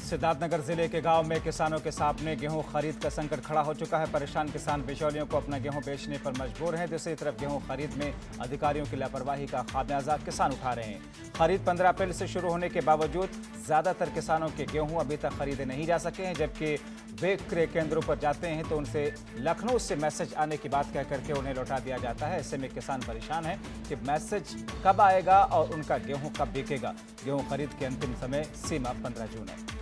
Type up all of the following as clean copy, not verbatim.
सिद्धार्थनगर जिले के गांव में किसानों के सामने गेहूं खरीद का संकट खड़ा हो चुका है। परेशान किसान बिचौलियों को अपना गेहूं बेचने पर मजबूर हैं। दूसरी तरफ गेहूं खरीद में अधिकारियों की लापरवाही का खामियाजा किसान उठा रहे हैं। खरीद 15 अप्रैल से शुरू होने के बावजूद ज्यादातर किसानों के गेहूं अभी तक खरीदे नहीं जा सके हैं, जबकि वे क्रय केंद्रों पर जाते हैं तो उनसे लखनऊ से मैसेज आने की बात कह करके उन्हें लौटा दिया जाता है। ऐसे में किसान परेशान हैं कि मैसेज कब आएगा और उनका गेहूं कब बिकेगा। गेहूं खरीद की अंतिम समय सीमा 15 जून है।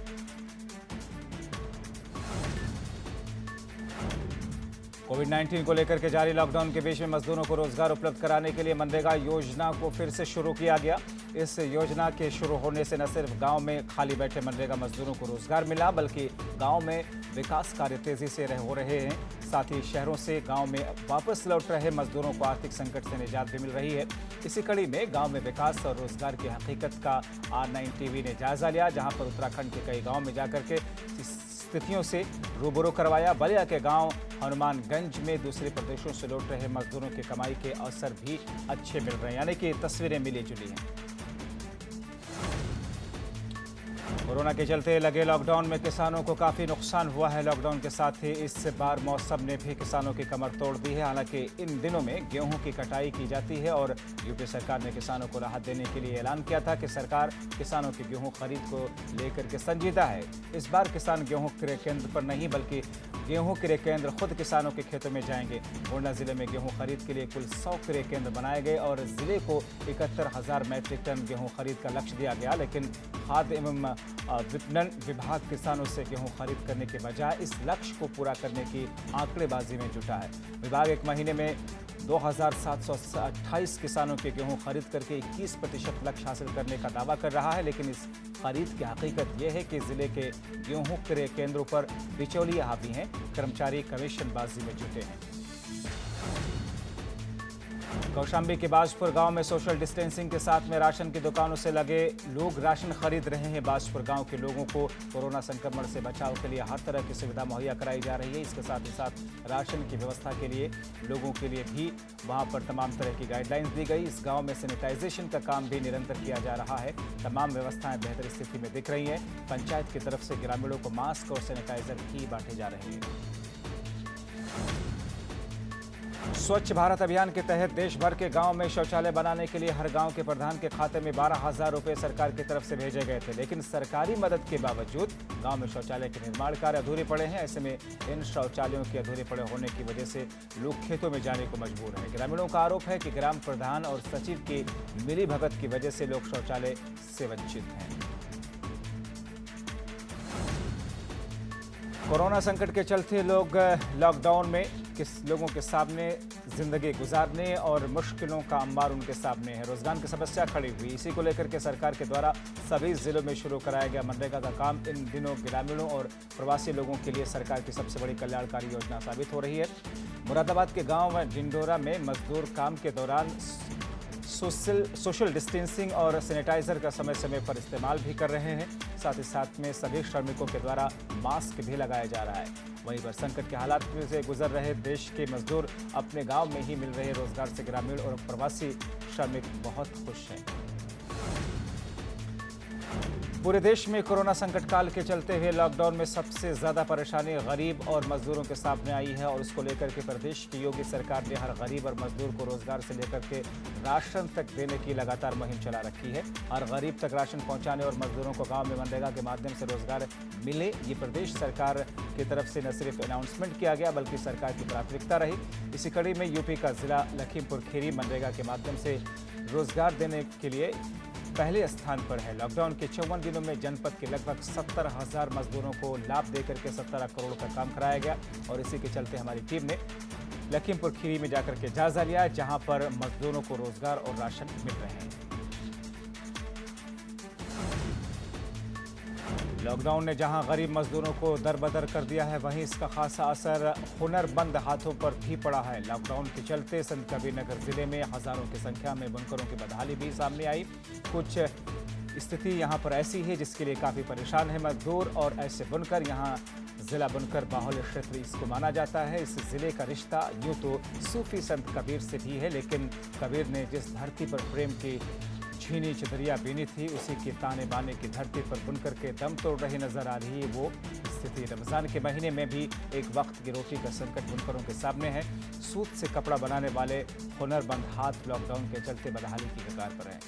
कोविड-19 को लेकर के जारी लॉकडाउन के बीच में मजदूरों को रोजगार उपलब्ध कराने के लिए मनरेगा योजना को फिर से शुरू किया गया। इस योजना के शुरू होने से न सिर्फ गांव में खाली बैठे मनरेगा मजदूरों को रोजगार मिला, बल्कि गांव में विकास कार्य तेजी से हो रहे हैं। साथ ही शहरों से गांव में वापस लौट रहे मजदूरों को आर्थिक संकट से निजात भी मिल रही है। इसी कड़ी में गांव में विकास और रोजगार की हकीकत का R9 टीवी ने जायजा लिया, जहां पर उत्तराखंड के कई गाँव में जाकर के स्थितियों से रूबरू करवाया। बलिया के गांव हनुमानगंज में दूसरे प्रदेशों से लौट रहे मजदूरों की कमाई के अवसर भी अच्छे मिल रहे हैं, यानी कि तस्वीरें मिली जुली हैं। कोरोना के चलते लगे लॉकडाउन में किसानों को काफ़ी नुकसान हुआ है। लॉकडाउन के साथ ही इस बार मौसम ने भी किसानों की कमर तोड़ दी है। हालांकि इन दिनों में गेहूं की कटाई की जाती है और यूपी सरकार ने किसानों को राहत देने के लिए ऐलान किया था कि सरकार किसानों की गेहूं खरीद को लेकर के संजीदा है। इस बार किसान गेहूं क्रय केंद्र पर नहीं, बल्कि गेहूं क्रय केंद्र खुद किसानों के खेतों में जाएंगे। गोंडा जिले में गेहूं खरीद के लिए कुल 100 क्रय केंद्र बनाए गए और जिले को 71,000 मैट्रिक टन गेहूं खरीद का लक्ष्य दिया गया। लेकिन खाद्य एवं विपणन विभाग किसानों से गेहूं खरीद करने के बजाय इस लक्ष्य को पूरा करने की आंकड़ेबाजी में जुटा है। विभाग एक महीने में 2,728 किसानों के गेहूं खरीद करके 21% लक्ष्य हासिल करने का दावा कर रहा है। लेकिन इस खरीद की हकीकत यह है कि जिले के गेहूं क्रय केंद्रों पर बिचौलिए हावी हैं, कर्मचारी कमीशनबाजी में जुटे हैं। कौशाम्बी के बाजपुर गांव में सोशल डिस्टेंसिंग के साथ में राशन की दुकानों से लगे लोग राशन खरीद रहे हैं। बाजपुर गांव के लोगों को कोरोना संक्रमण से बचाव के लिए हर तरह की सुविधा मुहैया कराई जा रही है। इसके साथ ही साथ राशन की व्यवस्था के लिए लोगों के लिए भी वहां पर तमाम तरह की गाइडलाइंस दी गई। इस गांव में सैनिटाइजेशन का काम भी निरंतर किया जा रहा है। तमाम व्यवस्थाएं बेहतर स्थिति में दिख रही हैं। पंचायत की तरफ से ग्रामीणों को मास्क और सैनिटाइजर भी बांटे जा रहे हैं। स्वच्छ भारत अभियान के तहत देश भर के गांव में शौचालय बनाने के लिए हर गांव के प्रधान के खाते में 12,000 रुपए सरकार की तरफ से भेजे गए थे। लेकिन सरकारी मदद के बावजूद गांव में शौचालय के निर्माण कार्य अधूरे पड़े हैं। ऐसे में इन शौचालयों के अधूरे पड़े होने की वजह से लोग खेतों में जाने को मजबूर हैं। ग्रामीणों का आरोप है कि ग्राम प्रधान और सचिव की मिलीभगत की वजह से लोग शौचालय से वंचित हैं। कोरोना संकट के चलते लोग लॉकडाउन में लोगों के सामने जिंदगी गुजारने और मुश्किलों का अंबार उनके सामने है। रोजगार की समस्या खड़ी हुई, इसी को लेकर के सरकार के द्वारा सभी जिलों में शुरू कराया गया मनरेगा का काम इन दिनों ग्रामीणों और प्रवासी लोगों के लिए सरकार की सबसे बड़ी कल्याणकारी योजना साबित हो रही है। मुरादाबाद के गांव डिंडोरा में मजदूर काम के दौरान सोशल डिस्टेंसिंग और सैनिटाइजर का समय समय पर इस्तेमाल भी कर रहे हैं। साथ ही साथ में सभी श्रमिकों के द्वारा मास्क भी लगाया जा रहा है। वहीं पर संकट के हालात से गुजर रहे देश के मजदूर अपने गांव में ही मिल रहे रोजगार से ग्रामीण और प्रवासी श्रमिक बहुत खुश हैं। पूरे देश में कोरोना संकट काल के चलते हुए लॉकडाउन में सबसे ज्यादा परेशानी गरीब और मजदूरों के सामने आई है और उसको लेकर के प्रदेश की योगी सरकार ने हर गरीब और मजदूर को रोजगार से लेकर के राशन तक देने की लगातार मुहिम चला रखी है। हर गरीब तक राशन पहुंचाने और मजदूरों को गांव में मनरेगा के माध्यम से रोजगार मिले, ये प्रदेश सरकार की तरफ से न सिर्फ अनाउंसमेंट किया गया बल्कि सरकार की प्राथमिकता रही। इसी कड़ी में यूपी का जिला लखीमपुर खीरी मनरेगा के माध्यम से रोजगार देने के लिए पहले स्थान पर है। लॉकडाउन के 54 दिनों में जनपद के लगभग 70,000 मजदूरों को लाभ देकर के 17 करोड़ का काम कराया गया और इसी के चलते हमारी टीम ने लखीमपुर खीरी में जाकर के जायजा लिया, जहां पर मजदूरों को रोजगार और राशन मिल रहे हैं। लॉकडाउन ने जहां गरीब मजदूरों को दरबदर कर दिया है, वहीं इसका खासा असर हुनरमंद हाथों पर भी पड़ा है। लॉकडाउन के चलते संत कबीरनगर जिले में हजारों की संख्या में बुनकरों की बदहाली भी सामने आई। कुछ स्थिति यहां पर ऐसी है जिसके लिए काफ़ी परेशान है मजदूर और ऐसे बुनकर। यहां जिला बुनकर बाहुल्य क्षेत्र इसको माना जाता है। इस जिले का रिश्ता यूँ तो सूफी संत कबीर से भी है, लेकिन कबीर ने जिस धरती पर प्रेम की झीनी चदरिया बीनी थी, उसी के ताने बाने की धरती पर बुनकर के दम तोड़ रही नजर आ रही है वो स्थिति। रमजान के महीने में भी एक वक्त की रोटी का संकट बुनकरों के सामने है। सूत से कपड़ा बनाने वाले हुनरमंद हाथ लॉकडाउन के चलते बदहाली की कगार पर हैं।